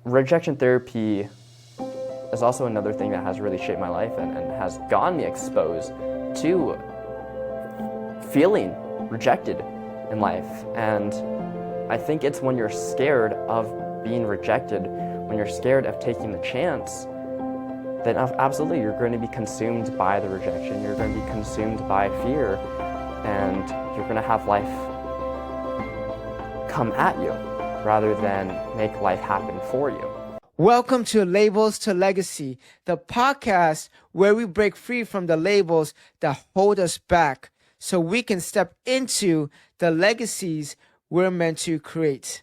Rejection therapy is also another thing that has really shaped my life and has gotten me exposed to feeling rejected in life. And I think it's when you're scared of being rejected, when you're scared of taking the chance, then absolutely you're going to be consumed by the rejection, you're going to be consumed by fear, and you're going to have life come at you rather than make life happen for you. Welcome to Labels to Legacy, the podcast where we break free from the labels that hold us back so we can step into the legacies we're meant to create.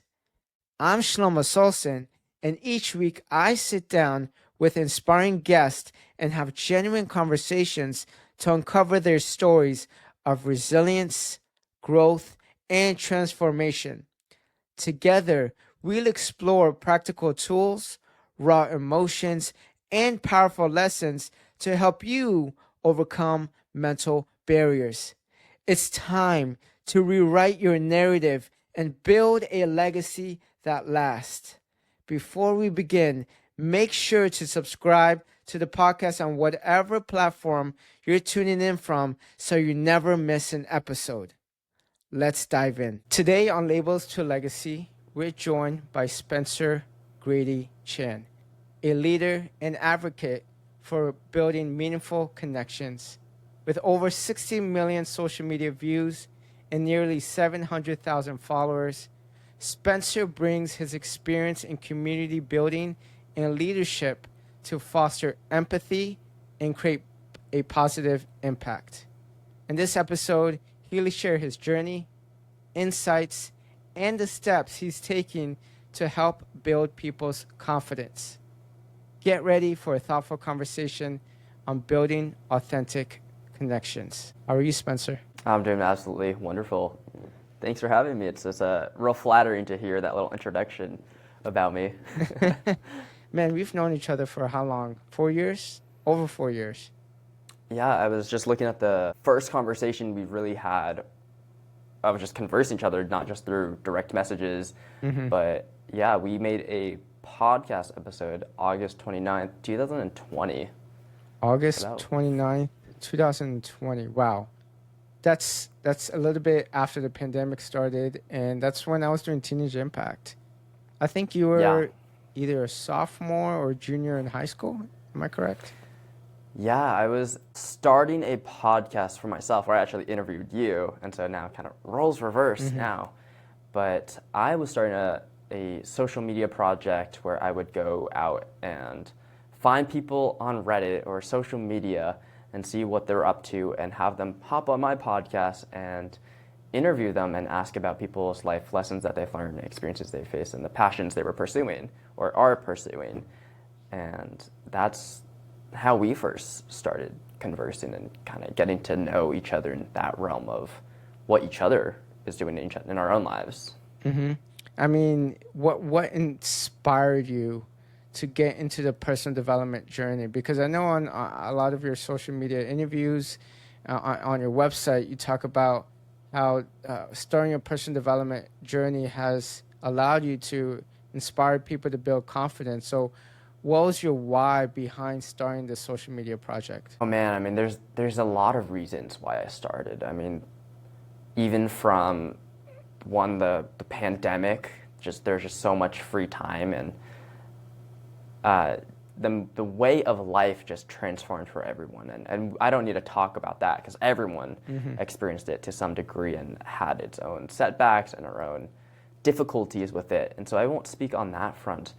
I'm Shelomo Solson, and each week I sit down with inspiring guests and have genuine conversations to uncover their stories of resilience, growth, and transformation. Together, we'll explore practical tools, raw emotions, and powerful lessons to help you overcome mental barriers. It's time to rewrite your narrative and build a legacy that lasts. Before we begin, make sure to subscribe to the podcast on whatever platform you're tuning in from so you never miss an episode. Let's dive in. Today on Labels to Legacy, we're joined by Spencer Grady Chan, a leader and advocate for building meaningful connections. With over 60 million social media views and nearly 700,000 followers, Spencer brings his experience in community building and leadership to foster empathy and create a positive impact. In this episode, he'll share his journey, insights, and the steps he's taking to help build people's confidence. Get ready for a thoughtful conversation on building authentic connections. How are you, Spencer? I'm doing absolutely wonderful. Thanks for having me. It's real flattering to hear that little introduction about me. Man, we've known each other for how long? 4 years? Over 4 years. Yeah, I was just looking at the first conversation we really had. I was just conversing each other, not just through direct messages, but yeah, we made a podcast episode August 29th, 2020. August 29th, 2020. Wow. That's a little bit after the pandemic started, and that's when I was doing Teenage Impact. I think you were either a sophomore or junior in high school. Am I correct? Yeah, I was starting a podcast for myself where I actually interviewed you, and so now kind of roles reverse now. But I was starting a social media project where I would go out and find people on Reddit or social media and see what they're up to and have them hop on my podcast and interview them and ask about people's life lessons that they've learned, experiences they faced, and the passions they were pursuing or are pursuing. And that's how we first started conversing and kind of getting to know each other in that realm of what each other is doing in our own lives. I mean, what inspired you to get into the personal development journey? Because I know on a lot of your social media interviews, on your website, you talk about how starting a personal development journey has allowed you to inspire people to build confidence. So what was your why behind starting the social media project? Oh man, I mean, there's a lot of reasons why I started. I mean, even from the pandemic, there's just so much free time, and the way of life just transformed for everyone. And I don't need to talk about that because everyone experienced it to some degree and had its own setbacks and our own difficulties with it. And so I won't speak on that front,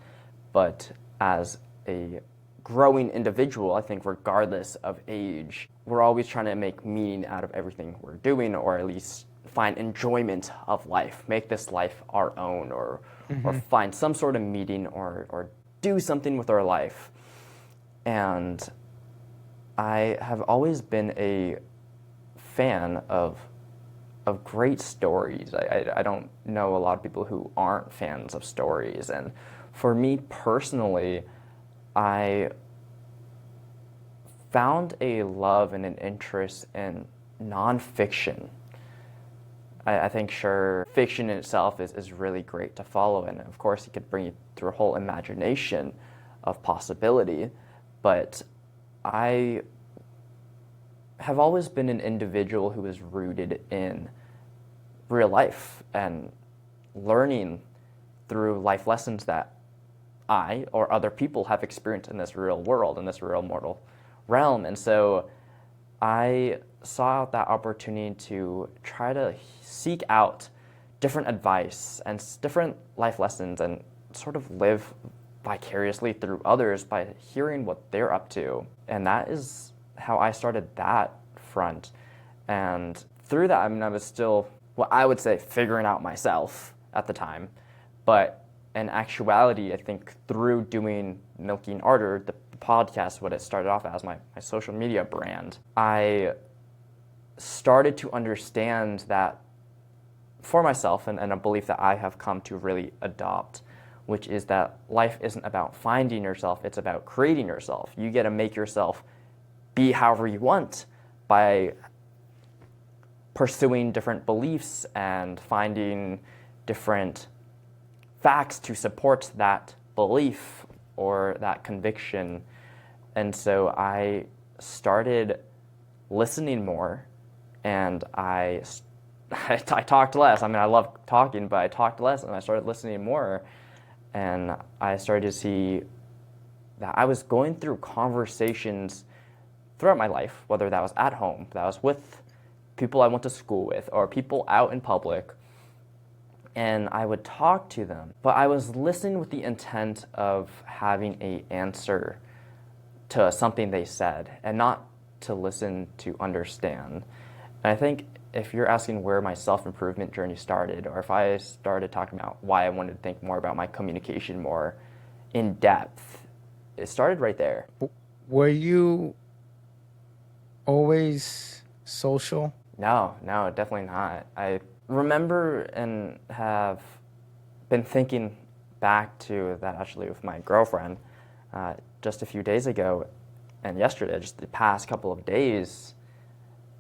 but as a growing individual, I think regardless of age, we're always trying to make meaning out of everything we're doing, or at least find enjoyment of life, make this life our own, or find some sort of meaning or do something with our life. And I have always been a fan of great stories. I don't know a lot of people who aren't fans of stories. And for me personally, I found a love and an interest in nonfiction. I think, sure, fiction in itself is really great to follow, and of course, it could bring you through a whole imagination of possibility. But I have always been an individual who is rooted in real life and learning through life lessons that I or other people have experienced in this real world, in this real mortal realm. And so I saw that opportunity to try to seek out different advice and different life lessons and sort of live vicariously through others by hearing what they're up to. And that is how I started that front. And through that, I mean, I was still, well, I would say figuring out myself at the time. But in actuality, I think through doing Milking Ardor, the podcast, what it started off as, my social media brand, I started to understand that for myself, and a belief that I have come to really adopt, which is that life isn't about finding yourself, it's about creating yourself. You get to make yourself be however you want by pursuing different beliefs and finding different facts to support that belief or that conviction. And so I started listening more, and I talked less. I mean, I love talking, but I talked less, and I started listening more. And I started to see that I was going through conversations throughout my life, whether that was at home, that was with people I went to school with, or people out in public, and I would talk to them. But I was listening with the intent of having an answer to something they said, and not to listen to understand. And I think if you're asking where my self-improvement journey started, or if I started talking about why I wanted to think more about my communication more in depth, it started right there. Were you always social? No, definitely not. I remember and have been thinking back to that actually with my girlfriend just a few days ago and yesterday, just the past couple of days,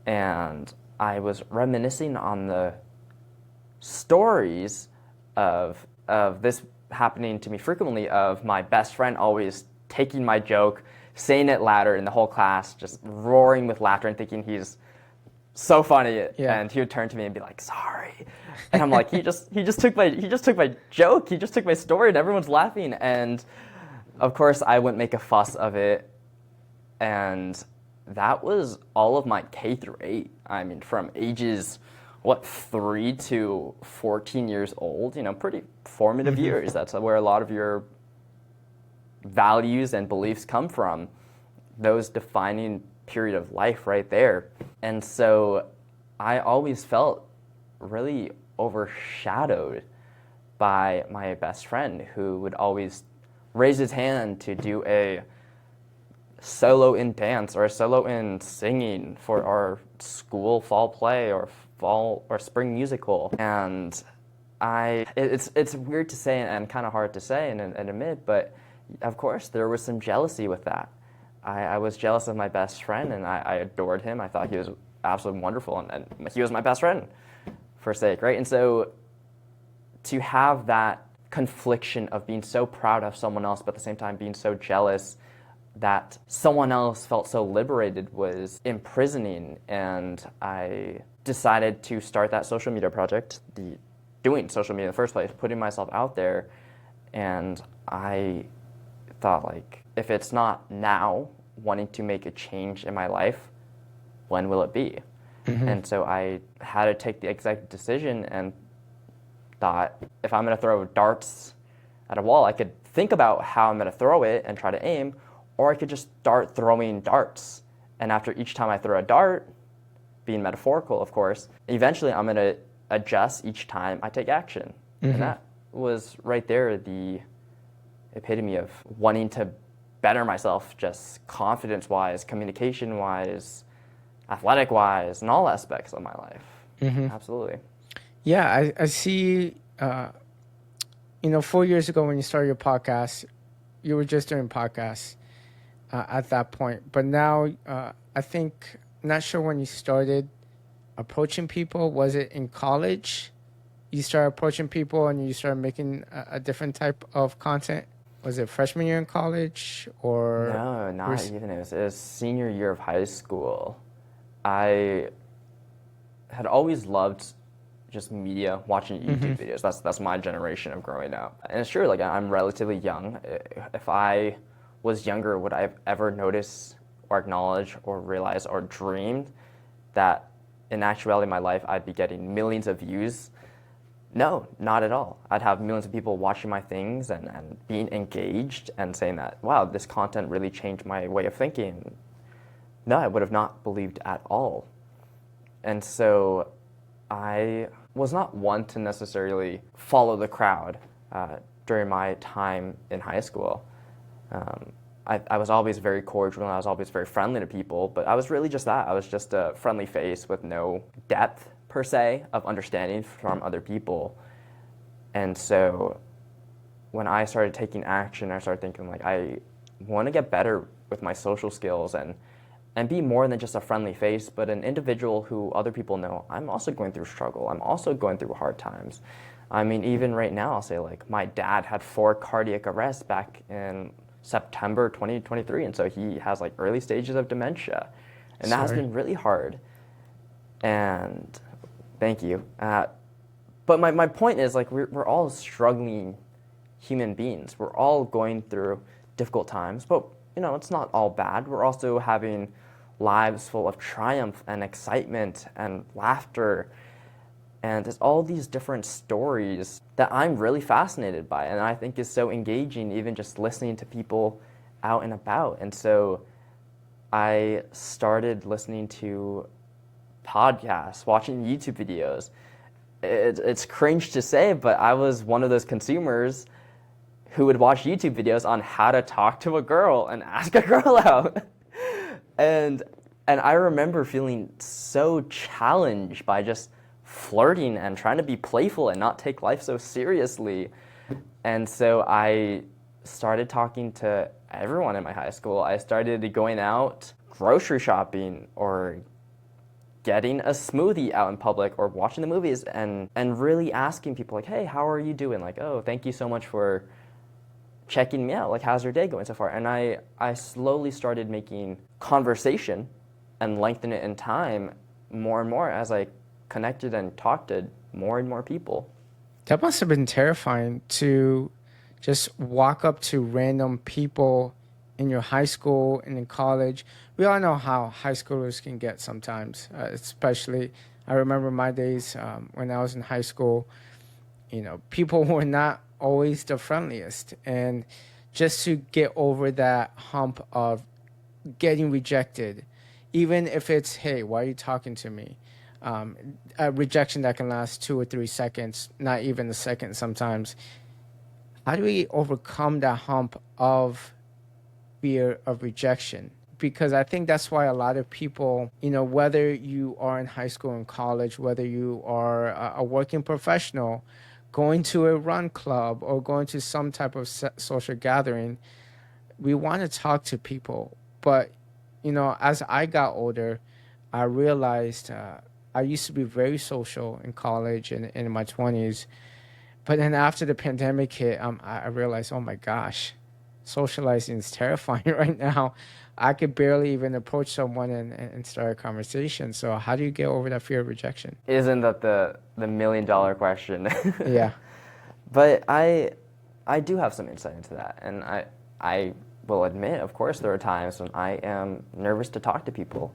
and I was reminiscing on the stories of this happening to me frequently, of my best friend always taking my joke, saying it louder, in the whole class just roaring with laughter and thinking he's so funny. Yeah. And he would turn to me and be like, "Sorry," and I'm like, he just took my joke, he just took my story, and everyone's laughing. And of course I wouldn't make a fuss of it, and that was all of my K through 8. I mean, from ages 3 to 14 years old, pretty formative years. That's where a lot of your values and beliefs come from, those defining period of life right there. And so I always felt really overshadowed by my best friend, who would always raise his hand to do a solo in dance or a solo in singing for our school fall play or fall or spring musical. And it's weird to say and kind of hard to say and admit, but of course there was some jealousy with that. I was jealous of my best friend, and I adored him. I thought he was absolutely wonderful, and he was my best friend for sake, right? And so to have that confliction of being so proud of someone else, but at the same time being so jealous that someone else felt so liberated was imprisoning. And I decided to start that social media project, doing social media in the first place, putting myself out there. And I thought, like, if it's not now, wanting to make a change in my life, when will it be? Mm-hmm. And so I had to take the executive decision and thought, if I'm going to throw darts at a wall, I could think about how I'm going to throw it and try to aim, or I could just start throwing darts. And after each time I throw a dart, being metaphorical, of course, eventually I'm going to adjust each time I take action. Mm-hmm. And that was right there the epitome of wanting to better myself, just confidence-wise, communication-wise, athletic-wise, in all aspects of my life. Mm-hmm. Absolutely. Yeah, I see, 4 years ago when you started your podcast, you were just doing podcasts at that point. But now, I think, not sure when you started, approaching people? Was it in college? You started approaching people and you started making a different type of content? Was it freshman year in college or? No, not even. It was senior year of high school. I had always loved just media, watching YouTube videos. That's my generation of growing up. And it's true, like I'm relatively young. If I was younger, would I have ever noticed or acknowledged or realized or dreamed that in actuality in my life I'd be getting millions of views? No, not at all. I'd have millions of people watching my things and being engaged and saying that, wow, this content really changed my way of thinking. No, I would have not believed at all. And so I was not one to necessarily follow the crowd during my time in high school. I was always very cordial and I was always very friendly to people, but I was really just that. I was just a friendly face with no depth, per se, of understanding from other people. And so when I started taking action, I started thinking, like, I want to get better with my social skills and be more than just a friendly face, but an individual who other people know I'm also going through struggle. I'm also going through hard times. I mean, even right now, I'll say, like, my dad had 4 cardiac arrests back in September 2023, and so he has, like, early stages of dementia. And that has been really hard. And thank you. But my point is, like, we're all struggling human beings. We're all going through difficult times, but, you know, it's not all bad. We're also having lives full of triumph and excitement and laughter. And there's all these different stories that I'm really fascinated by, and I think is so engaging, even just listening to people out and about. And so I started listening to podcasts, watching YouTube videos. It's cringe to say, but I was one of those consumers who would watch YouTube videos on how to talk to a girl and ask a girl out. And I remember feeling so challenged by just flirting and trying to be playful and not take life so seriously. And so I started talking to everyone in my high school. I started going out grocery shopping or getting a smoothie out in public or watching the movies and really asking people, like, hey, how are you doing? Like, oh, thank you so much for checking me out. Like, how's your day going so far? And I slowly started making conversation and lengthen it in time more and more as I connected and talked to more and more people. That must have been terrifying to just walk up to random people in your high school and in college. We all know how high schoolers can get sometimes, especially I remember my days when I was in high school, you know, people were not always the friendliest. And just to get over that hump of getting rejected, even if it's, hey, why are you talking to me? A rejection that can last 2 or 3 seconds, not even a second sometimes. How do we overcome that hump of fear of rejection? Because I think that's why a lot of people, you know, whether you are in high school and college, whether you are a working professional, going to a run club or going to some type of social gathering, we want to talk to people. But, you know, as I got older, I realized I used to be very social in college and in my 20s. But then after the pandemic hit, I realized, oh my gosh, socializing is terrifying right now. I could barely even approach someone and start a conversation. So how do you get over that fear of rejection? Isn't that the $1 million question? Yeah. But I do have some insight into that. And I will admit, of course, there are times when I am nervous to talk to people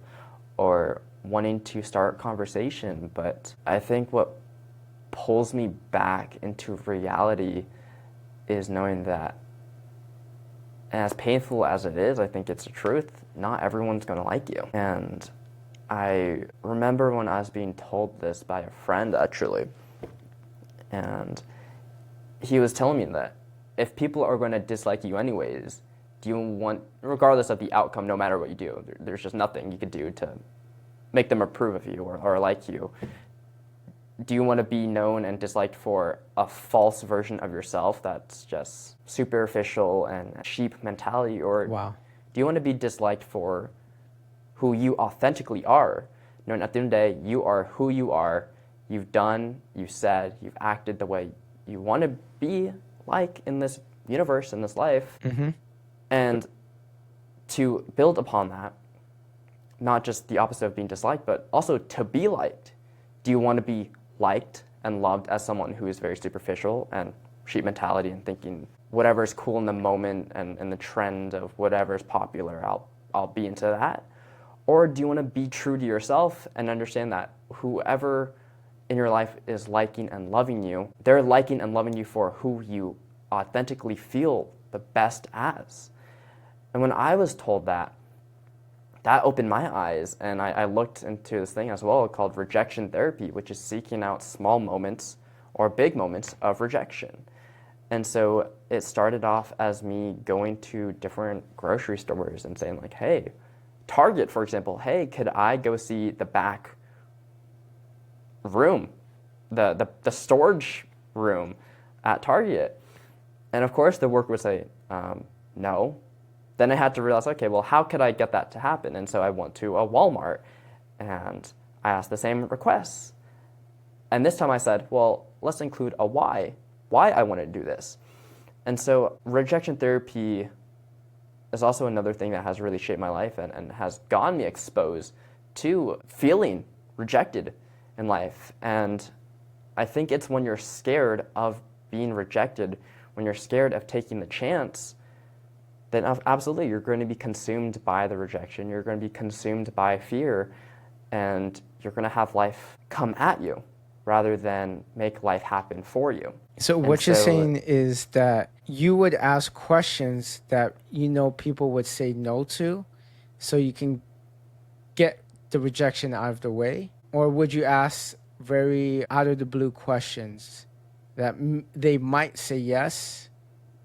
or wanting to start conversation. But I think what pulls me back into reality is knowing that, and as painful as it is, I think it's the truth, not everyone's going to like you. And I remember when I was being told this by a friend, actually, and he was telling me that if people are going to dislike you anyways, do you want, regardless of the outcome, no matter what you do, there's just nothing you could do to make them approve of you or like you. Do you want to be known and disliked for a false version of yourself that's just superficial and sheep mentality? Or Wow. do you want to be disliked for who you authentically are, knowing at the end of the day, you are who you are. You've done, you said, you've acted the way you want to be like in this universe, in this life. And to build upon that, not just the opposite of being disliked, but also to be liked. Do you want to be liked and loved as someone who is very superficial and sheep mentality and thinking whatever's cool in the moment and the trend of whatever's popular, I'll be into that? Or do you want to be true to yourself and understand that whoever in your life is liking and loving you, they're liking and loving you for who you authentically feel the best as? And when I was told that, that opened my eyes, and I looked into this thing as well called rejection therapy, which is seeking out small moments or big moments of rejection. And so it started off as me going to different grocery stores and saying like, hey, Target, for example, hey, could I go see the back room, the storage room at Target? And of course the worker would say, no. Then I had to realize, okay, well, how could I get that to happen? And so I went to a Walmart and I asked the same requests. And this time I said, well, let's include a why I want to do this. And so rejection therapy is also another thing that has really shaped my life and has gotten me exposed to feeling rejected in life. And I think it's when you're scared of being rejected, when you're scared of taking the chance, then absolutely you're going to be consumed by the rejection. You're going to be consumed by fear, and you're going to have life come at you rather than make life happen for you. So what you're saying is that you would ask questions that people would say no to, so you can get the rejection out of the way? Or would you ask very out of the blue questions that they might say yes,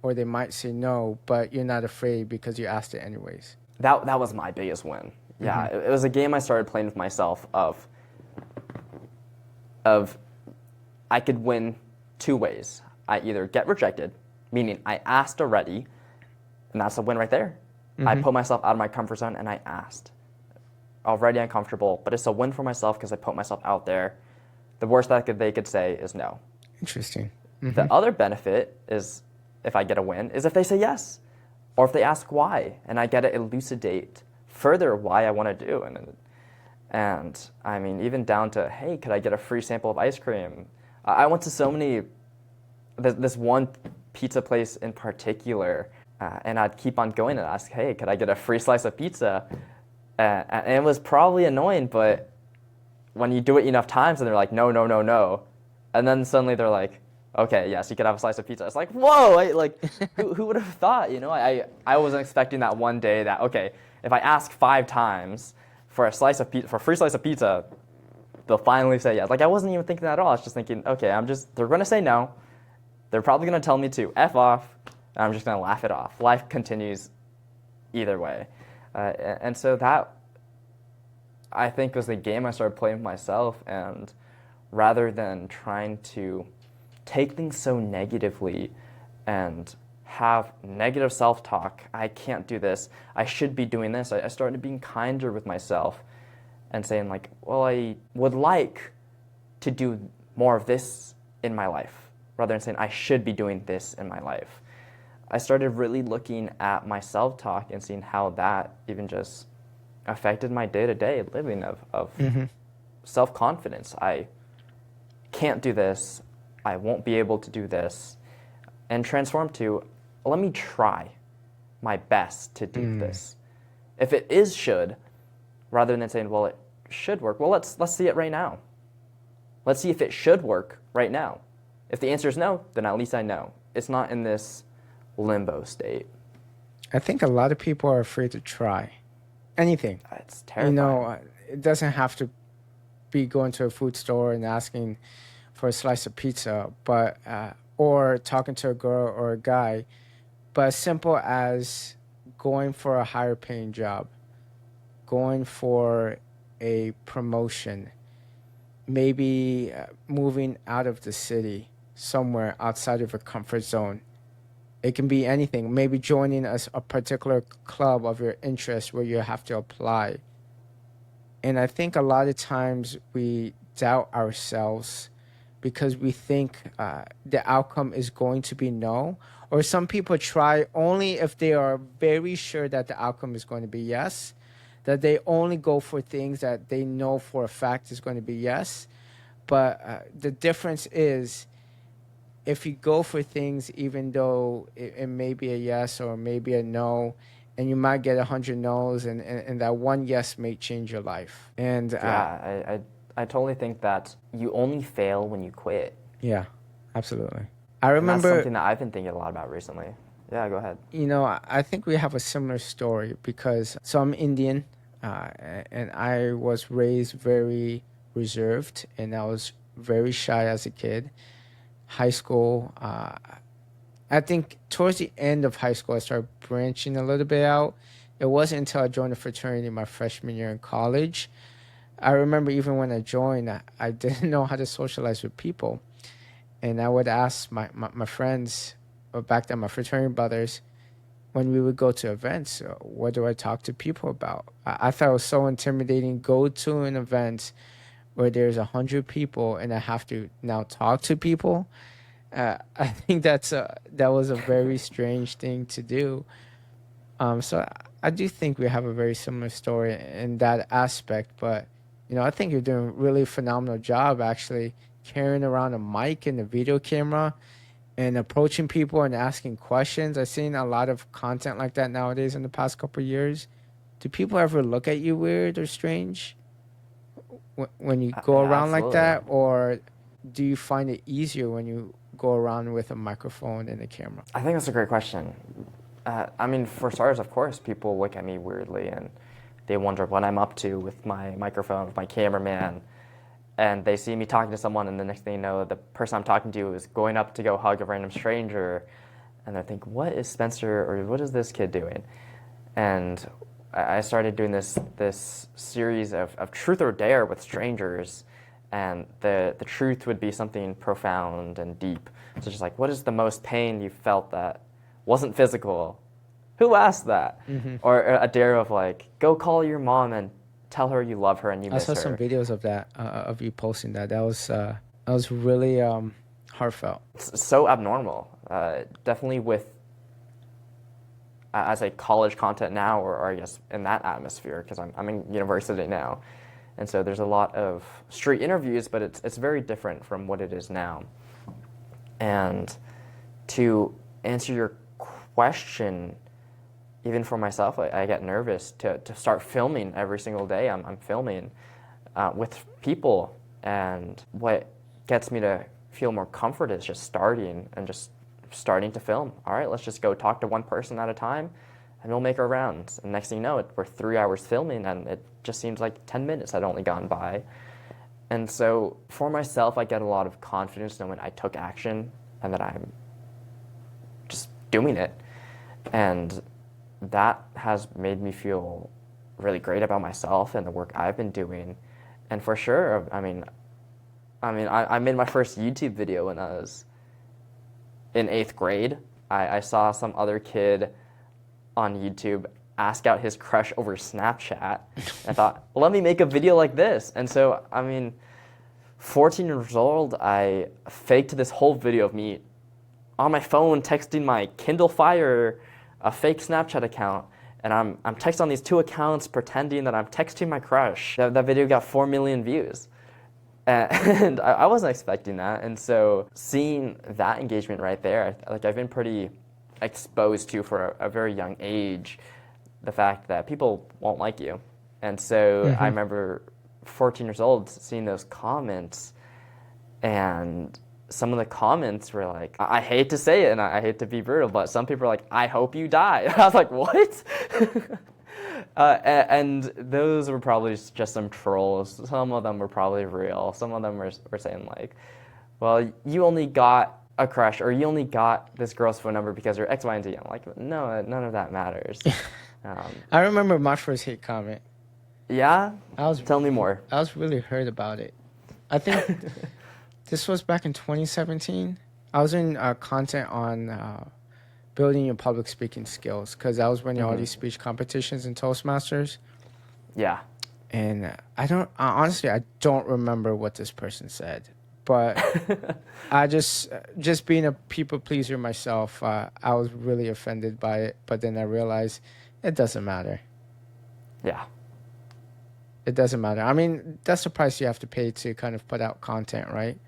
or they might say no, but you're not afraid because you asked it anyways? That was my biggest win. Yeah, it was a game I started playing with myself of I could win two ways. I either get rejected, meaning I asked already, and that's a win right there. I put myself out of my comfort zone and I asked. Already uncomfortable, but it's a win for myself because I put myself out there. The worst that they could say is no. Interesting. The other benefit is, if I get a win, is if they say yes, or if they ask why, and I get to elucidate further why I want to do. And I mean, even down to, hey, could I get a free sample of ice cream? I went to so many, this one pizza place in particular, and I'd keep on going and ask, hey, could I get a free slice of pizza? And it was probably annoying, but when you do it enough times and they're like, no, no, no, no, and then suddenly they're like, okay, yes, you could have a slice of pizza. It's like, whoa, who would have thought, I wasn't expecting that one day that, okay, if I ask 5 times for a free slice of pizza, they'll finally say yes. Like, I wasn't even thinking that at all. I was just thinking, okay, they're going to say no. They're probably going to tell me to F off, and I'm just going to laugh it off. Life continues either way. And so that, I think, was the game I started playing with myself. And rather than trying to take things so negatively and have negative self-talk, I can't do this, I should be doing this, I started being kinder with myself and saying like, well, I would like to do more of this in my life, rather than saying I should be doing this in my life. I started really looking at my self-talk and seeing how that even just affected my day-to-day living of self-confidence. I can't do this, I won't be able to do this, and transform to, let me try my best to do this. If it is should, rather than saying, well, it should work, well, let's see it right now. Let's see if it should work right now. If the answer is no, then at least I know. It's not in this limbo state. I think a lot of people are afraid to try anything. It's terrifying. It doesn't have to be going to a food store and asking for a slice of pizza, but or talking to a girl or a guy, but as simple as going for a higher paying job, going for a promotion, maybe moving out of the city somewhere outside of a comfort zone. It can be anything. Maybe joining a particular club of your interest where you have to apply. And I think a lot of times we doubt ourselves because we think the outcome is going to be no. Or some people try only if they are very sure that the outcome is going to be yes, that they only go for things that they know for a fact is going to be yes. But the difference is if you go for things, even though it may be a yes or maybe a no, and you might get 100 no's, and that one yes may change your life. And Yeah, I totally think that you only fail when you quit. yeah, absolutely. I And that's remember, something that I've been thinking a lot about recently. Yeah, go ahead. you know, I think we have a similar story because, so I'm Indian, and I was raised very reserved, and I was very shy as a kid. High school, I think towards the end of high school, I started branching a little bit out. It wasn't until I joined a fraternity my freshman year in college. I remember even when I joined, I didn't know how to socialize with people. And I would ask my friends, or back then my fraternity brothers, when we would go to events, what do I talk to people about? I thought it was so intimidating. Go to an event where there's 100 people and I have to now talk to people. I think that was a very strange thing to do. So I do think we have a very similar story in that aspect. But you know, I think you're doing a really phenomenal job actually carrying around a mic and a video camera and approaching people and asking questions. I've seen a lot of content like that nowadays in the past couple of years. Do people ever look at you weird or strange when you go Yeah, around like absolutely. that, or do you find it easier when you go around with a microphone and a camera? I think that's a great question. I mean, for starters, of course, people look at me weirdly and they wonder what I'm up to with my microphone, with my cameraman. And they see me talking to someone, and the next thing you know, the person I'm talking to is going up to go hug a random stranger. And they think, what is Spencer, or what is this kid doing? And I started doing this series of truth or dare with strangers. And the truth would be something profound and deep. So just like, what is the most pain you felt that wasn't physical? Who asked that? Mm-hmm. Or a dare of like, go call your mom and tell her you love her and you I miss saw her. some videos of that, of you posting that. That was really heartfelt. It's so abnormal. Definitely with, as a college content now, or I guess in that atmosphere, because I'm in university now. And so there's a lot of street interviews, but it's very different from what it is now. And to answer your question, even for myself, I get nervous to start filming every single day. I'm filming with people, and what gets me to feel more comfort is just starting to film. All right, let's just go talk to one person at a time, and we'll make our rounds. And next thing you know, we're 3 hours filming, and it just seems like 10 minutes had only gone by. And so for myself, I get a lot of confidence knowing I took action and that I'm just doing it. And that has made me feel really great about myself and the work I've been doing. And for sure, I made my first YouTube video when I was in 8th grade. I saw some other kid on YouTube ask out his crush over Snapchat. I thought, well, let me make a video like this. And so, 14 years old, I faked this whole video of me on my phone texting my Kindle Fire, a fake Snapchat account, and I'm texting on these 2 accounts pretending that I'm texting my crush. That video got 4 million views. And I wasn't expecting that. And so seeing that engagement right there, I've been pretty exposed to for a very young age, the fact that people won't like you. And so I remember 14 years old seeing those comments, and some of the comments were like, I hate to say it and I hate to be brutal, but some people are like, I hope you die. I was like, what? And those were probably just some trolls. Some of them were probably real. Some of them were saying like, well, you only got a crush, or you only got this girl's phone number because you're X, Y, and Z. I'm like, no, none of that matters. I remember my first hate comment. Yeah? Tell me more. I was really hurt about it. I think this was back in 2017. I was in content on building your public speaking skills, because I was winning all these speech competitions and Toastmasters. Yeah. And honestly, I don't remember what this person said, but I just being a people pleaser myself, I was really offended by it. But then I realized it doesn't matter. Yeah. It doesn't matter. I mean, that's the price you have to pay to kind of put out content, right?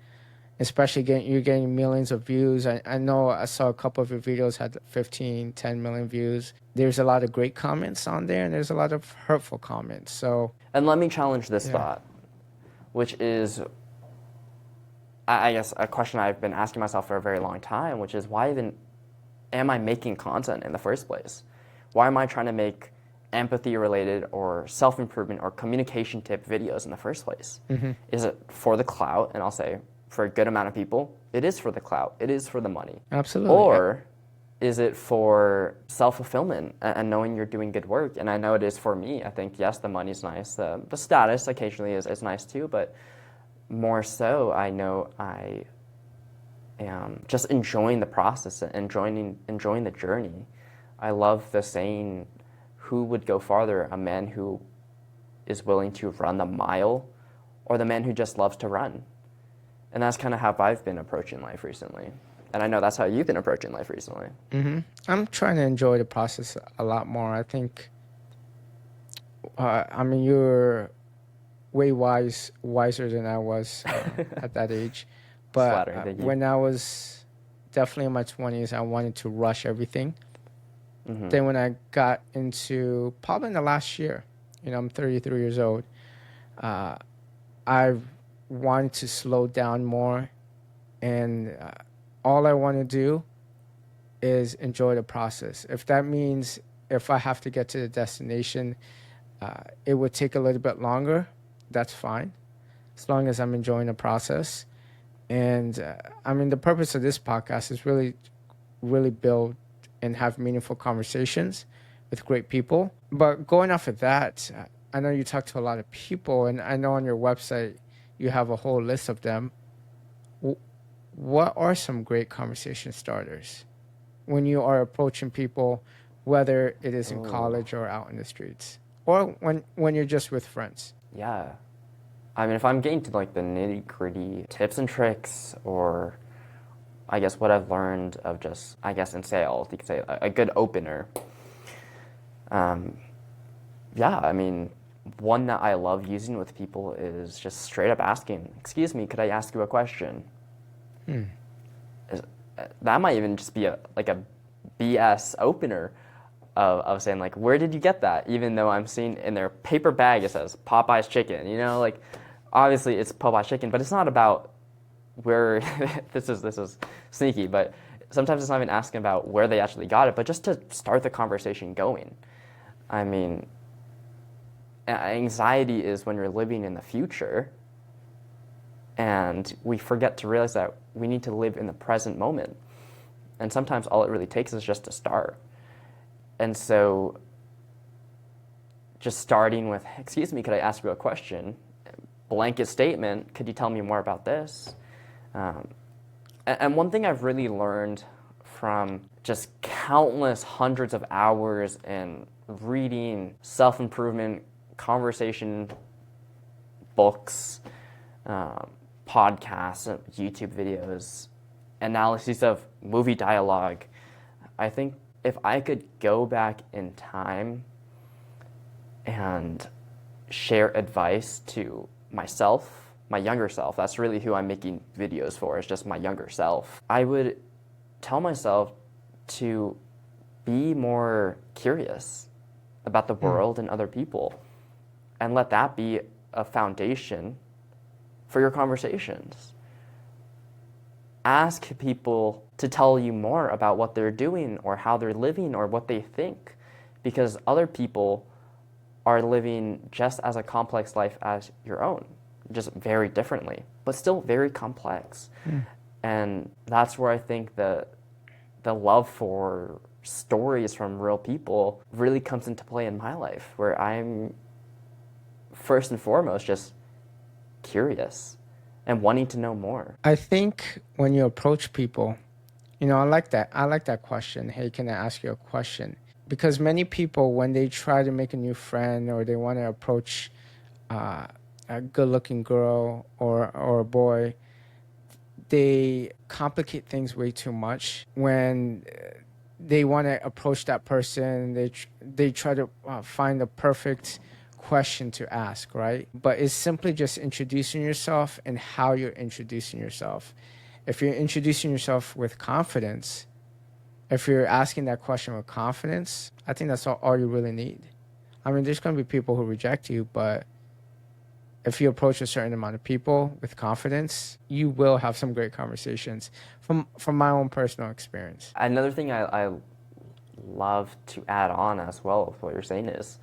Especially you're getting millions of views. I know I saw a couple of your videos had 15, 10 million views. There's a lot of great comments on there, and there's a lot of hurtful comments. So, And let me challenge this yeah. thought, which is, I guess, a question I've been asking myself for a very long time, which is why even am I making content in the first place? Why am I trying to make empathy-related or self-improvement or communication tip videos in the first place? Mm-hmm. Is it for the clout? And I'll say, for a good amount of people, it is for the clout. It is for the money. Absolutely. Or is it for self-fulfillment and knowing you're doing good work? And I know it is for me. I think, yes, the money's nice. The status occasionally is nice too, but more so, I know I am just enjoying the process and enjoying the journey. I love the saying, who would go farther, a man who is willing to run the mile or the man who just loves to run? And that's kind of how I've been approaching life recently. And I know that's how you've been approaching life recently. Mm-hmm. I'm trying to enjoy the process a lot more. I think, I mean, you're way wiser than I was at that age. But when I was definitely in my 20s, I wanted to rush everything. Mm-hmm. Then when I got into, probably in the last year, I'm 33 years old, I wanted to slow down more, and all I want to do is enjoy the process. If that means if I have to get to the destination, it would take a little bit longer, that's fine, as long as I'm enjoying the process. And I mean, the purpose of this podcast is really build and have meaningful conversations with great people. But going off of that, I know you talk to a lot of people, and I know on your website you have a whole list of them. What are some great conversation starters when you are approaching people, whether it is in college or out in the streets, or when you're just with friends? Yeah. I mean, if I'm getting to like the nitty-gritty tips and tricks, or I guess what I've learned of just, I guess in sales, you could say a good opener. Yeah, I mean, one that I love using with people is just straight up asking, "Excuse me, could I ask you a question?" That might even just be a BS opener of saying like, "Where did you get that?" Even though I'm seeing in their paper bag it says Popeye's chicken, like obviously it's Popeye's chicken, but it's not about where this is sneaky, but sometimes it's not even asking about where they actually got it, but just to start the conversation going. I mean, anxiety is when you're living in the future, and we forget to realize that we need to live in the present moment. And sometimes all it really takes is just to start. And so just starting with, "Excuse me, could I ask you a question?" Blanket statement, "Could you tell me more about this?" And one thing I've really learned from just countless hundreds of hours in reading self-improvement, conversation books, podcasts, YouTube videos, analyses of movie dialogue, I think if I could go back in time and share advice to myself, my younger self, that's really who I'm making videos for, is just my younger self, I would tell myself to be more curious about the world and other people, and let that be a foundation for your conversations. Ask people to tell you more about what they're doing or how they're living or what they think, because other people are living just as a complex life as your own, just very differently, but still very complex. And that's where I think the love for stories from real people really comes into play in my life, where I'm first and foremost just curious and wanting to know more. I think when you approach people, I like that question. "Hey, can I ask you a question?" Because many people, when they try to make a new friend or they want to approach a good-looking girl or a boy, they complicate things way too much. When they want to approach that person, they try to find the perfect question to ask, right? But it's simply just introducing yourself and how you're introducing yourself. If you're introducing yourself with confidence, if you're asking that question with confidence, I think that's all you really need. I mean, there's going to be people who reject you, but if you approach a certain amount of people with confidence, you will have some great conversations from my own personal experience. Another thing I love to add on as well with what you're saying is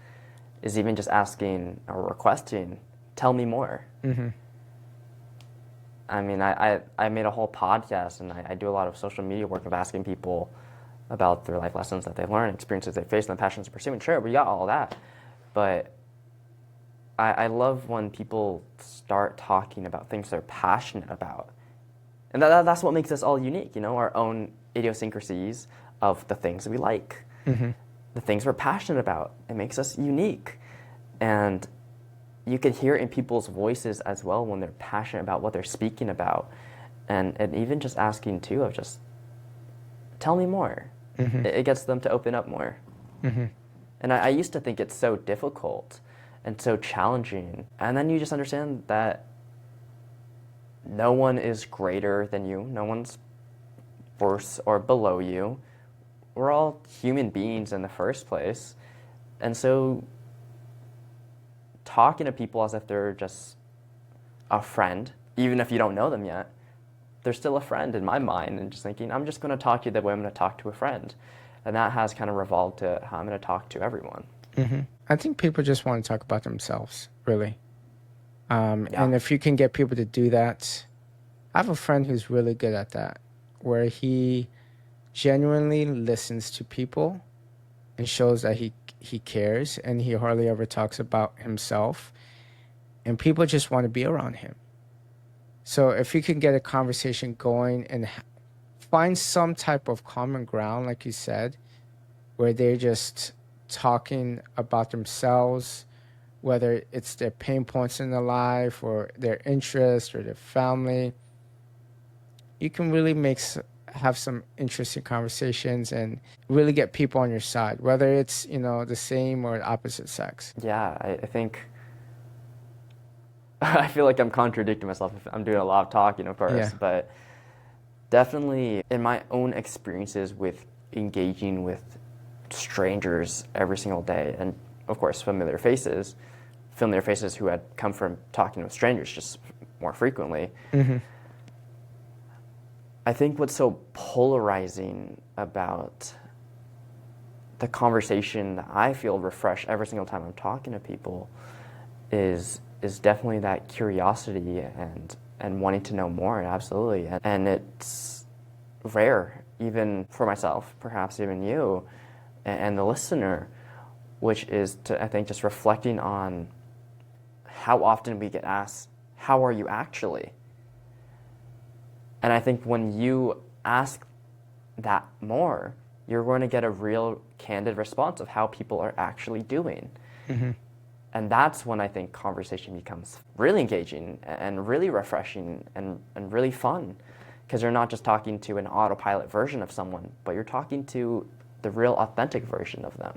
even just asking or requesting, tell me more. Mm-hmm. I mean, I made a whole podcast, and I do a lot of social media work of asking people about their life lessons that they learned, experiences they faced, and the passions they're pursuing. Sure, we got all that, but I love when people start talking about things they're passionate about. And that's what makes us all unique, our own idiosyncrasies of the things we like, Mm-hmm. the things we're passionate about. It makes us unique. And you can hear it in people's voices as well when they're passionate about what they're speaking about. And even just asking, too, of just, tell me more. Mm-hmm. It gets them to open up more. Mm-hmm. And I used to think it's so difficult and so challenging. And then you just understand that no one is greater than you. No one's worse or below you. We're all human beings in the first place. And so talking to people as if they're just a friend, even if you don't know them yet, they're still a friend in my mind, and just thinking, I'm just going to talk to you the way I'm going to talk to a friend. And that has kind of revolved to how I'm going to talk to everyone. Mm-hmm. I think people just want to talk about themselves, really. Yeah. And if you can get people to do that, I have a friend who's really good at that, where he genuinely listens to people and shows that he cares, and he hardly ever talks about himself. And people just want to be around him. So if you can get a conversation going and find some type of common ground, like you said, where they're just talking about themselves, whether it's their pain points in their life or their interests or their family, you can really have some interesting conversations and really get people on your side, whether it's, the same or the opposite sex. Yeah, I think I feel like I'm contradicting myself if I'm doing a lot of talking, of course, Yeah. but definitely in my own experiences with engaging with strangers every single day, and of course familiar faces who had come from talking with strangers just more frequently. Mm-hmm. I think what's so polarizing about the conversation that I feel refresh every single time I'm talking to people is definitely that curiosity and wanting to know more, absolutely. And it's rare, even for myself, perhaps even you and the listener, which is I think just reflecting on how often we get asked, how are you actually? And I think when you ask that more, you're going to get a real candid response of how people are actually doing. Mm-hmm. And that's when I think conversation becomes really engaging and really refreshing and really fun, because you're not just talking to an autopilot version of someone, but you're talking to the real authentic version of them.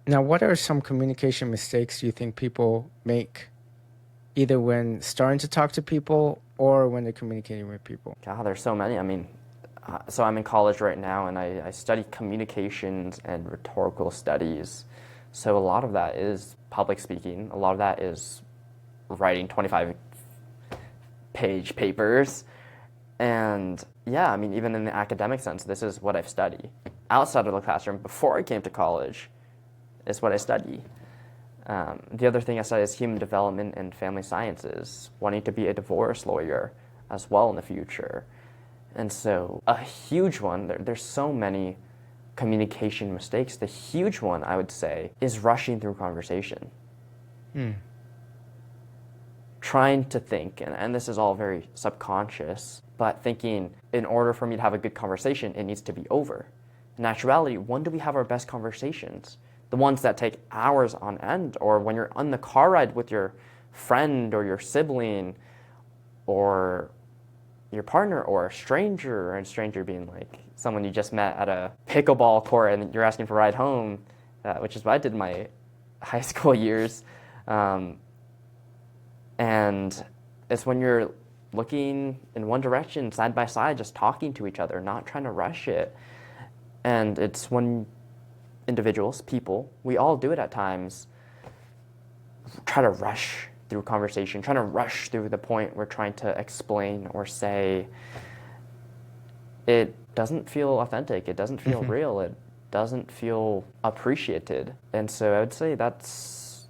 Now, what are some communication mistakes you think people make, either when starting to talk to people or when they're communicating with people? God, there's so many. I mean, so I'm in college right now, and I study communications and rhetorical studies. So a lot of that is public speaking. A lot of that is writing 25-page papers. And yeah, I mean, even in the academic sense, this is what I've studied. Outside of the classroom, before I came to college, is what I study. The other thing I study is human development and family sciences, wanting to be a divorce lawyer as well in the future. And so a huge one, there's so many communication mistakes. The huge one, I would say, is rushing through conversation. Trying to think, and this is all very subconscious, but thinking in order for me to have a good conversation, it needs to be over. In actuality, when do we have our best conversations? the ones that take hours on end, or when you're on the car ride with your friend or your sibling or your partner or a stranger, and a stranger being like someone you just met at a pickleball court and you're asking for a ride home, which is what I did in my high school years. And it's when you're looking in one direction, side by side, just talking to each other, not trying to rush it. And it's when individuals, people, we all do it at times, try to rush through conversation, trying to rush through the point we're trying to explain or say. It doesn't feel authentic. It doesn't feel real. It doesn't feel appreciated. And so I would say that's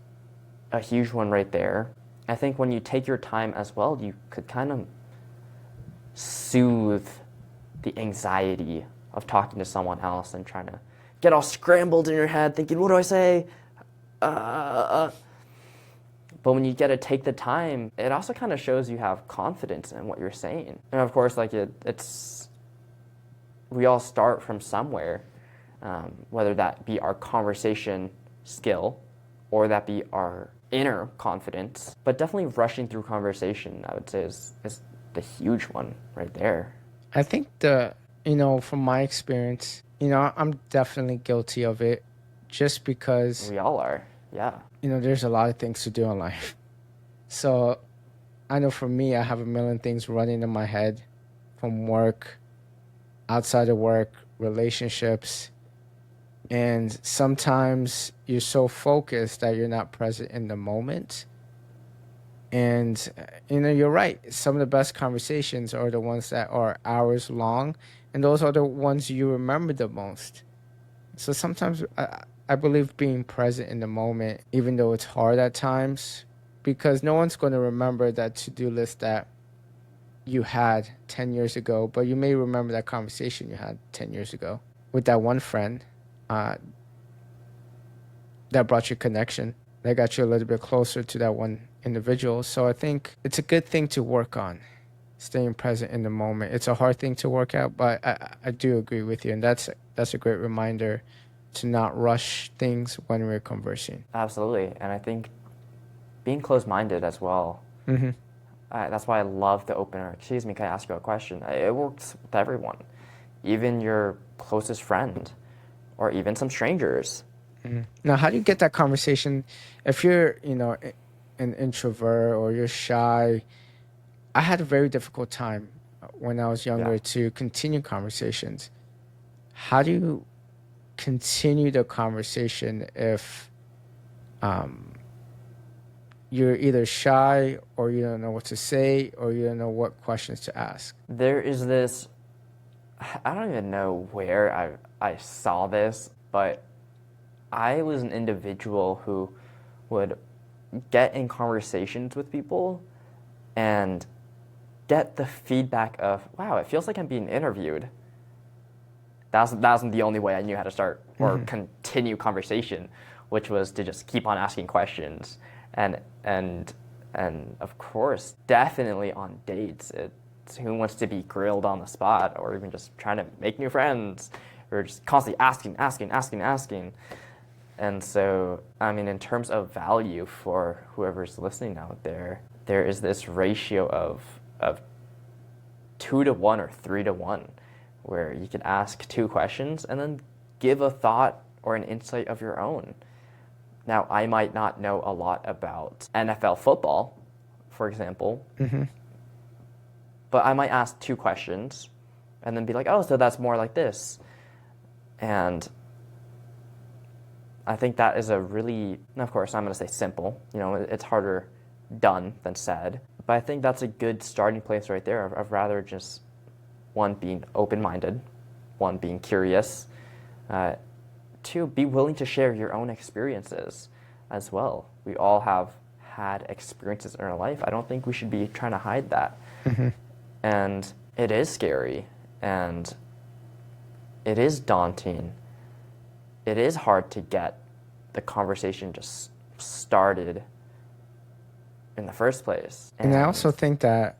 a huge one right there. I think when you take your time as well, you could kind of soothe the anxiety of talking to someone else and trying to get all scrambled in your head thinking, what do I say? But when you get to take the time, it also kind of shows you have confidence in what you're saying. And of course, like it's we all start from somewhere, whether that be our conversation skill or that be our inner confidence. But definitely rushing through conversation, I would say, is the huge one right there. I think from my experience, I'm definitely guilty of it just because we all are. Yeah. There's a lot of things to do in life. So I know for me, I have a million things running in my head from work, outside of work, relationships. And sometimes you're so focused that you're not present in the moment. And, you're right. Some of the best conversations are the ones that are hours long. And those are the ones you remember the most. So sometimes I believe being present in the moment, even though it's hard at times, because no one's going to remember that to-do list that you had 10 years ago, but you may remember that conversation you had 10 years ago with that one friend that brought you connection, that got you a little bit closer to that one individual. So I think it's a good thing to work on, staying present in the moment. It's a hard thing to work out, but I do agree with you. And that's a great reminder to not rush things when we're conversing. Absolutely. And I think being closed-minded as well. Mm-hmm. That's why I love the opener. Excuse me, can I ask you a question? It works with everyone, even your closest friend or even some strangers. Mm-hmm. Now, how do you get that conversation? If you're, an introvert or you're shy, I had a very difficult time when I was younger to continue conversations. How do you continue the conversation if you're either shy or you don't know what to say or you don't know what questions to ask? There is this, I don't even know where I saw this, but I was an individual who would get in conversations with people and get the feedback of, wow, it feels like I'm being interviewed. That wasn't the only way I knew how to start or continue conversation, which was to just keep on asking questions. And of course, definitely on dates, it's who wants to be grilled on the spot or even just trying to make new friends or just constantly asking. And so, I mean, in terms of value for whoever's listening out there, there is this ratio of 2 to 1 or 3 to 1, where you can ask 2 questions and then give a thought or an insight of your own. Now, I might not know a lot about NFL football, for example, but I might ask 2 questions and then be like, oh, so that's more like this. And I think that is a really, of course, I'm going to say simple. It's harder done than said. But I think that's a good starting place right there of rather just, 1, being open-minded, 1, being curious, 2, be willing to share your own experiences as well. We all have had experiences in our life. I don't think we should be trying to hide that. And it is scary, and it is daunting. It is hard to get the conversation just started in the first place. And I also think that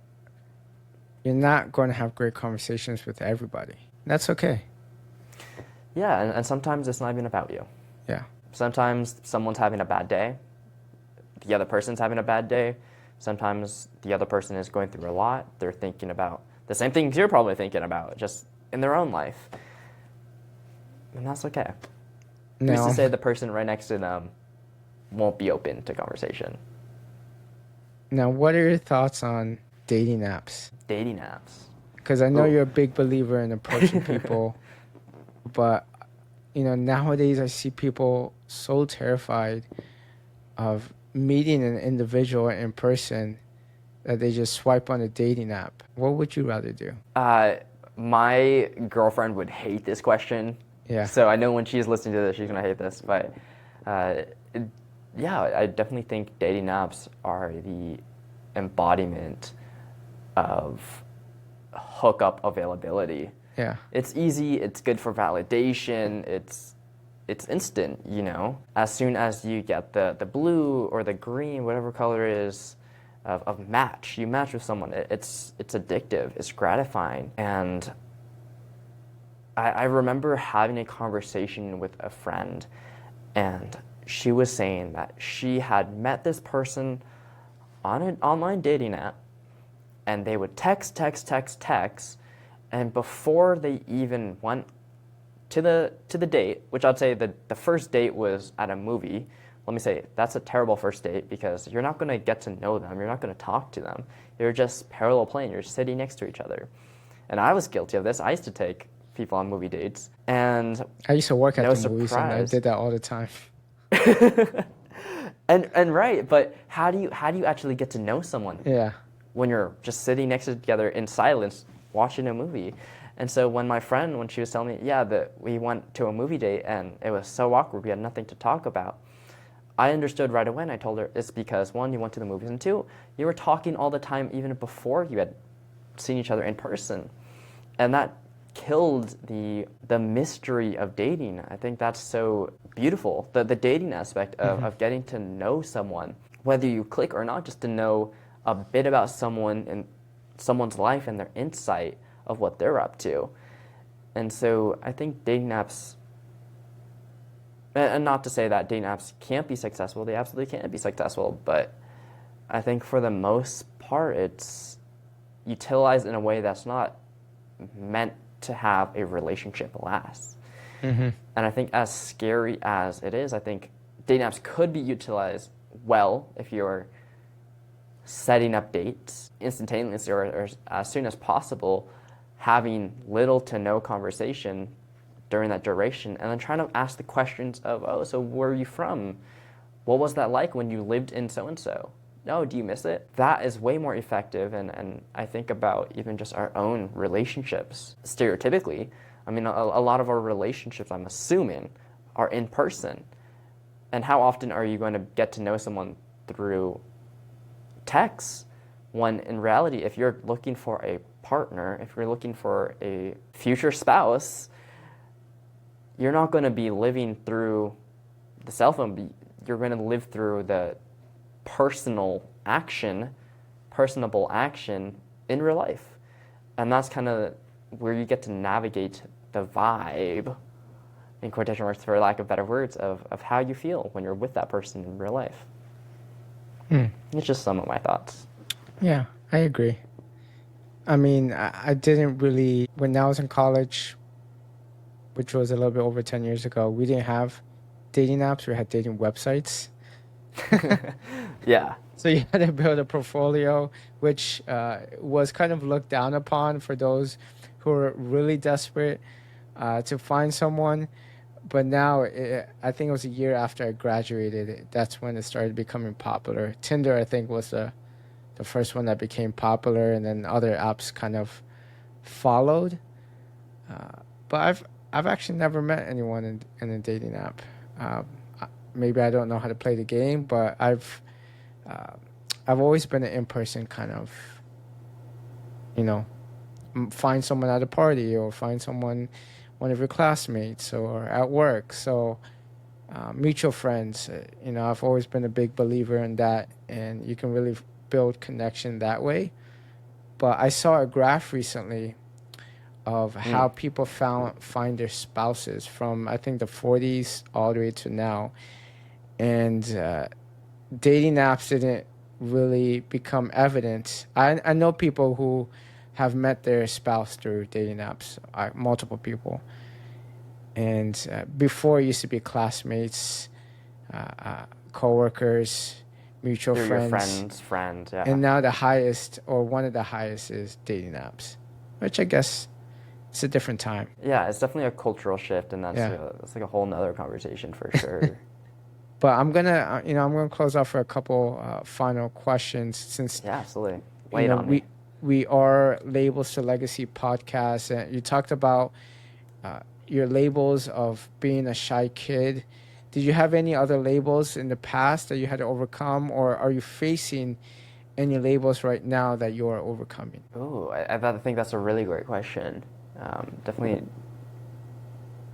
you're not going to have great conversations with everybody. That's okay. Yeah, and sometimes it's not even about you. Yeah. Sometimes someone's having a bad day. The other person's having a bad day. Sometimes the other person is going through a lot. They're thinking about the same things you're probably thinking about, just in their own life. And that's okay. No. Who's to say the person right next to them won't be open to conversation? Now, what are your thoughts on dating apps? Dating apps. Because I know Ooh. you're a big believer in approaching people, but nowadays I see people so terrified of meeting an individual in person that they just swipe on a dating app. What would you rather do? My girlfriend would hate this question. Yeah. So I know when she's listening to this, she's going to hate this. But yeah, I definitely think dating apps are the embodiment of hookup availability. Yeah. It's easy, it's good for validation, it's instant, As soon as you get the blue or the green, whatever color it is, of match, you match with someone, it's addictive, it's gratifying. And I remember having a conversation with a friend, and she was saying that she had met this person on an online dating app, and they would text, and before they even went to the date, which I'd say the first date was at a movie. Let me say, that's a terrible first date because you're not going to get to know them. You're not going to talk to them. You're just parallel playing. You're sitting next to each other. And I was guilty of this. I used to take people on movie dates. And I used to work at no the movies, and I did that all the time. and right, but how do you actually get to know someone? Yeah. When you're just sitting next to together in silence watching a movie. And so when she was telling me, that we went to a movie date and it was so awkward, we had nothing to talk about, I understood right away, and I told her it's because, one, you went to the movies, and two, you were talking all the time even before you had seen each other in person. And that killed the mystery of dating. I think that's so beautiful, the dating aspect of getting to know someone, whether you click or not, just to know a bit about someone and someone's life and their insight of what they're up to. And so I think dating apps, and not to say that dating apps can't be successful, they absolutely can be successful, but I think for the most part it's utilized in a way that's not meant to have a relationship last. And I think as scary as it is, I think dating apps could be utilized well if you're setting up dates instantaneously or as soon as possible, having little to no conversation during that duration, and then trying to ask the questions of, so where are you from? What was that like when you lived in so-and-so? No, do you miss it? That is way more effective, and I think about even just our own relationships. Stereotypically, I mean, a lot of our relationships, I'm assuming, are in person. And how often are you going to get to know someone through text, when in reality, if you're looking for a partner, if you're looking for a future spouse, you're not going to be living through the cell phone. You're going to live through the personable action in real life. And that's kind of where you get to navigate the vibe, in quotation marks for lack of better words, of how you feel when you're with that person in real life. It's just some of my thoughts. Yeah, I agree. I mean, I didn't really, when I was in college, which was a little bit over 10 years ago, we didn't have dating apps, we had dating websites. Yeah. So you had to build a portfolio, which was kind of looked down upon for those who are really desperate to find someone. But now, I think it was a year after I graduated, that's when it started becoming popular. Tinder, I think, was the first one that became popular, and then other apps kind of followed. But I've actually never met anyone in a dating app. Maybe I don't know how to play the game, but I've always been an in-person kind of, find someone at a party or find someone, one of your classmates or at work. So mutual friends, I've always been a big believer in that, and you can really build connection that way. But I saw a graph recently of how people find their spouses from, I think, the 40s all the way to now. And dating apps didn't really become evident. I know people who have met their spouse through dating apps, multiple people. And before, it used to be classmates, co-workers, mutual Through friends. your friends, yeah. And now the highest, or one of the highest, is dating apps, which I guess it's a different time. Yeah, it's definitely a cultural shift, and Yeah. that's like a whole nother conversation for sure. But I'm gonna, I'm gonna close off for a couple final questions, since Yeah, absolutely. Lay it on we me. we are Labels to Legacy podcast, and you talked about your labels of being a shy kid. Did you have any other labels in the past that you had to overcome, or are you facing any labels right now that you are overcoming? Ooh, I think that's a really great question. Definitely,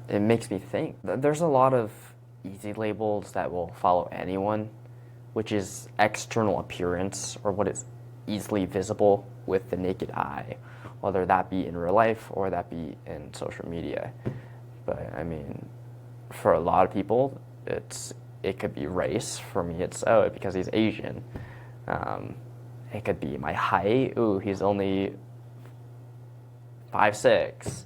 it makes me think. There's a lot of easy labels that will follow anyone, which is external appearance, or what is easily visible with the naked eye, whether that be in real life or that be in social media. But I mean, for a lot of people, it could be race. For me, it's because he's Asian. It could be my height. Ooh, he's only 5'6".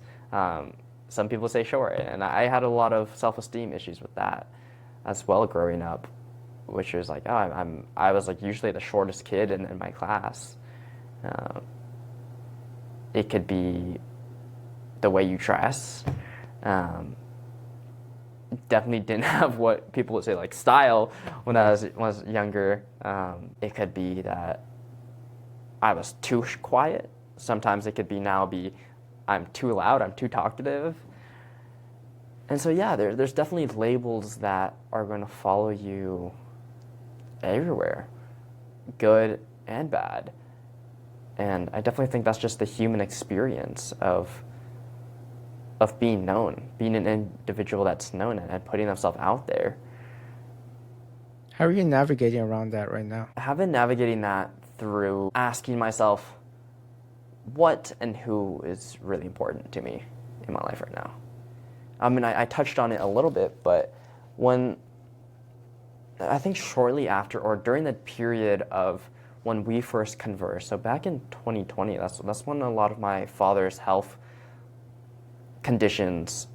Some people say short, and I had a lot of self-esteem issues with that as well growing up, which was like, I was like usually the shortest kid in my class. It could be the way you dress. Definitely didn't have what people would say like style when I was younger. It could be that I was too quiet. Sometimes it could be I'm too loud, I'm too talkative. And so yeah, there's definitely labels that are going to follow you everywhere, good and bad. And I definitely think that's just the human experience of being known, being an individual that's known and putting themselves out there. How are you navigating around that right now? I have been navigating that through asking myself what and who is really important to me in my life right now. I mean, I touched on it a little bit, but I think shortly after or during the period of when we first conversed, so back in 2020, that's when a lot of my father's health conditions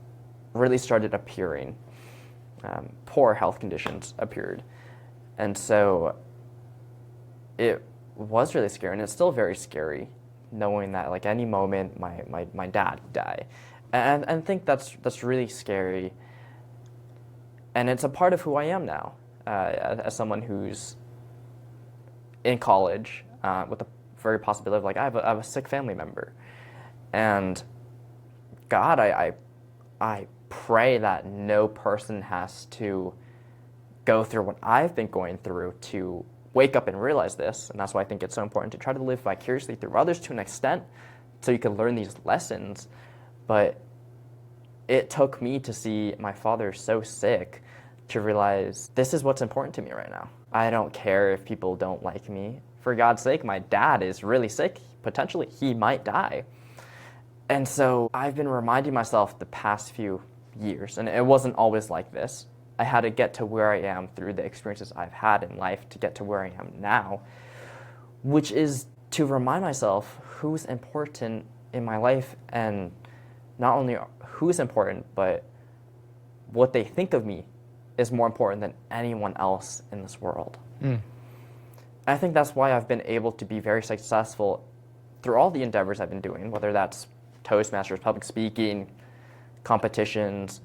really started appearing. Poor health conditions appeared. And so it was really scary, and it's still very scary knowing that like any moment my dad could die. And I think that's really scary. And it's a part of who I am now, as someone who's in college with the very possibility of like I have a sick family member. And God, I pray that no person has to go through what I've been going through to wake up and realize this. And that's why I think it's so important to try to live vicariously through others to an extent so you can learn these lessons. But it took me to see my father so sick to realize this is what's important to me right now. I don't care if people don't like me. For God's sake, my dad is really sick. Potentially, he might die. And so I've been reminding myself the past few years, and it wasn't always like this. I had to get to where I am through the experiences I've had in life to get to where I am now, which is to remind myself who's important in my life, and not only who's important, but what they think of me is more important than anyone else in this world. I think that's why I've been able to be very successful through all the endeavors I've been doing, whether that's Toastmasters, public speaking, competitions,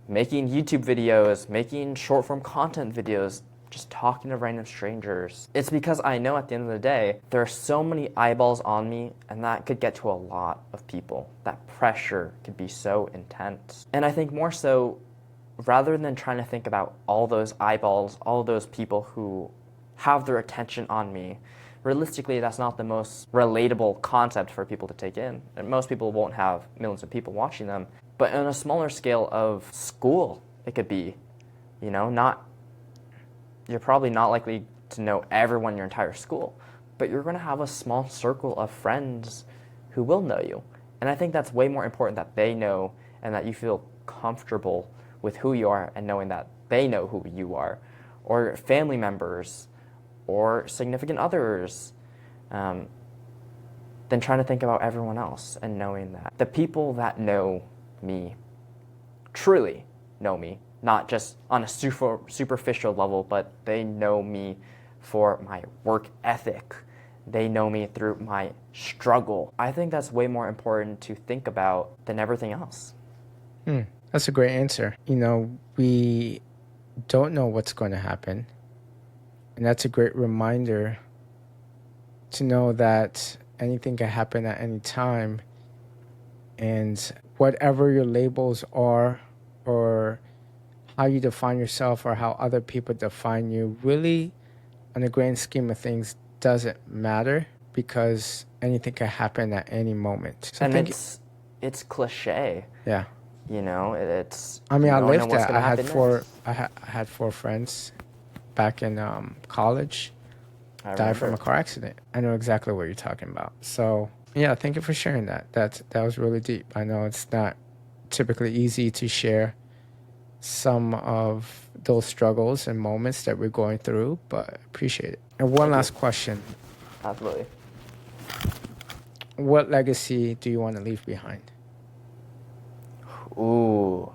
making YouTube videos, making short form content videos, just talking to random strangers. It's because I know at the end of the day, there are so many eyeballs on me, and that could get to a lot of people. That pressure could be so intense. And I think more so, rather than trying to think about all those eyeballs, all those people who have their attention on me, realistically, that's not the most relatable concept for people to take in. And most people won't have millions of people watching them. But on a smaller scale of school, it could be, you're probably not likely to know everyone in your entire school, but you're going to have a small circle of friends who will know you. And I think that's way more important that they know and that you feel comfortable with who you are and knowing that they know who you are, or family members, or significant others, than trying to think about everyone else and knowing that the people that know me truly know me, not just on a superficial level, but they know me for my work ethic. They know me through my struggle. I think that's way more important to think about than everything else. That's a great answer. We don't know what's going to happen. And that's a great reminder to know that anything can happen at any time. And whatever your labels are, or how you define yourself, or how other people define you, really, on the grand scheme of things, doesn't matter, because anything can happen at any moment. So and it's cliche. Yeah. It's. I mean, I you don't know lived what's that. gonna I had happen four. next. I had 4 friends back in college. I Died from a remember. car accident. I know exactly what you're talking about. So yeah, thank you for sharing that. That was really deep. I know it's not typically easy to share some of those struggles and moments that we're going through, but appreciate it. And one Thank you. last question: Absolutely. what legacy do you want to leave behind? Ooh.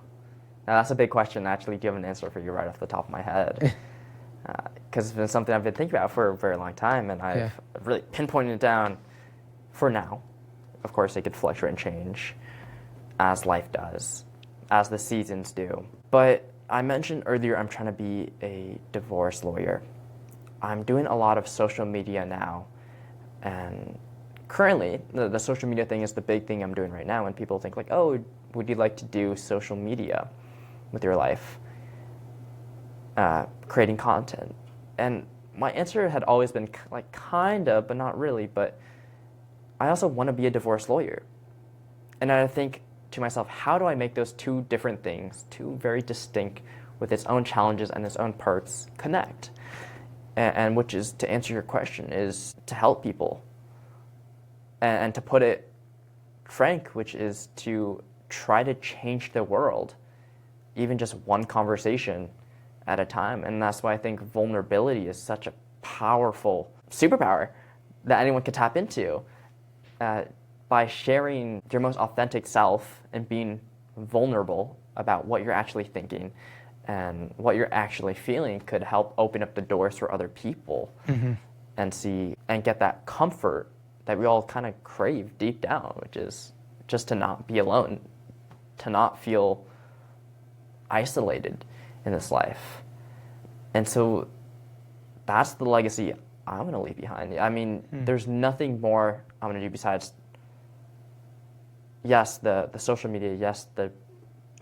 Now that's a big question. I actually give an answer for you right off the top of my head. Because it's been something I've been thinking about for a very long time, and I've really pinpointed it down for now. Of course, it could fluctuate and change as life does, as the seasons do. But I mentioned earlier I'm trying to be a divorce lawyer. I'm doing a lot of social media now, and currently the social media thing is the big thing I'm doing right now, and people think like, oh, would you like to do social media with your life? Creating content. And my answer had always been like kind of, but not really, but I also want to be a divorce lawyer. And I think to myself, how do I make those two different things, two very distinct, with its own challenges and its own perks, connect? And which is, to answer your question, is to help people. And to put it frank, which is to try to change the world, even just one conversation at a time. And that's why I think vulnerability is such a powerful superpower that anyone can tap into. By sharing your most authentic self and being vulnerable about what you're actually thinking and what you're actually feeling could help open up the doors for other people and get that comfort that we all kind of crave deep down, which is just to not be alone, to not feel isolated in this life. And so that's the legacy I'm going to leave behind. I mean, there's nothing more I'm going to do besides, yes, the social media, yes, the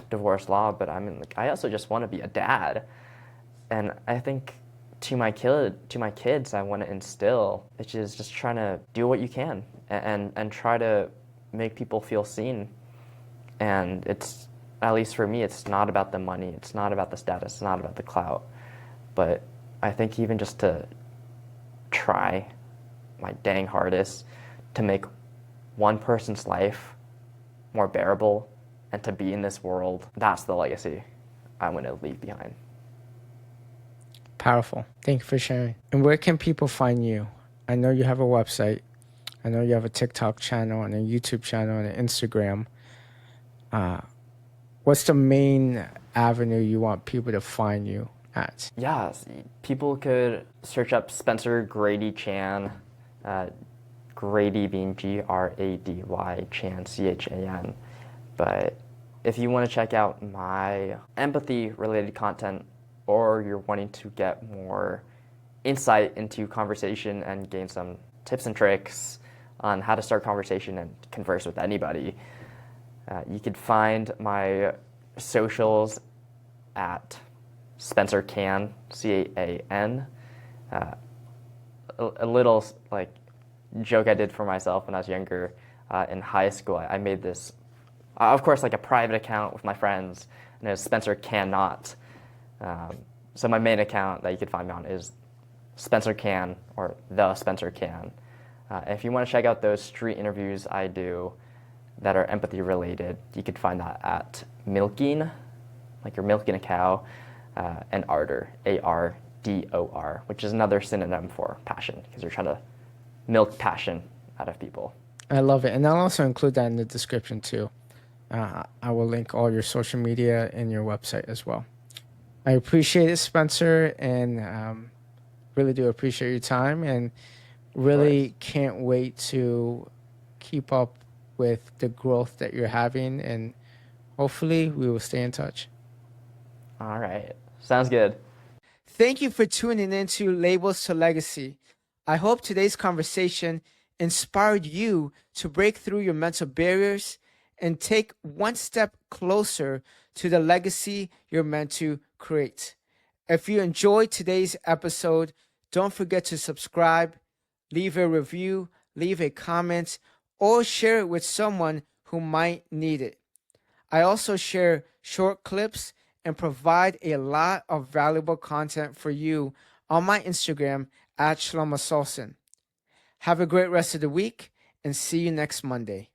divorce law, but I mean, like, I also just want to be a dad. And I think to my kids, I want to instill, which is just trying to do what you can and try to make people feel seen. And it's, at least for me, it's not about the money, it's not about the status, it's not about the clout. But I think even just to try my dang hardest to make one person's life more bearable and to be in this world, that's the legacy I want to leave behind. Powerful. Thank you for sharing. And where can people find you? I know you have a website. I know you have a TikTok channel and a YouTube channel and an Instagram. What's the main avenue you want people to find you at? Yeah, people could search up Spencer Grady Chan, Grady being Grady Chan, Chan. But if you want to check out my empathy-related content, or you're wanting to get more insight into conversation and gain some tips and tricks on how to start conversation and converse with anybody, you could find my socials at Spencer Can, Can. A little like joke I did for myself when I was younger in high school. I made this, of course, like a private account with my friends, and it was Spencer Cannot. So my main account that you could find me on is Spencer Can, or The Spencer Can. If you want to check out those street interviews I do, that are empathy related. You could find that at milking, like you're milking a cow, and ardor, ARDOR, which is another synonym for passion, because you're trying to milk passion out of people. I love it. And I'll also include that in the description too. I will link all your social media and your website as well. I appreciate it, Spencer, and really do appreciate your time, and really can't wait to keep up with the growth that you're having, and hopefully we will stay in touch. All right. Sounds good. Thank you for tuning into Labels to Legacy. I hope today's conversation inspired you to break through your mental barriers and take one step closer to the legacy you're meant to create. If you enjoyed today's episode, don't forget to subscribe, leave a review, leave a comment, or share it with someone who might need it. I also share short clips and provide a lot of valuable content for you on my Instagram at Shelomo Solson. Have a great rest of the week and see you next Monday.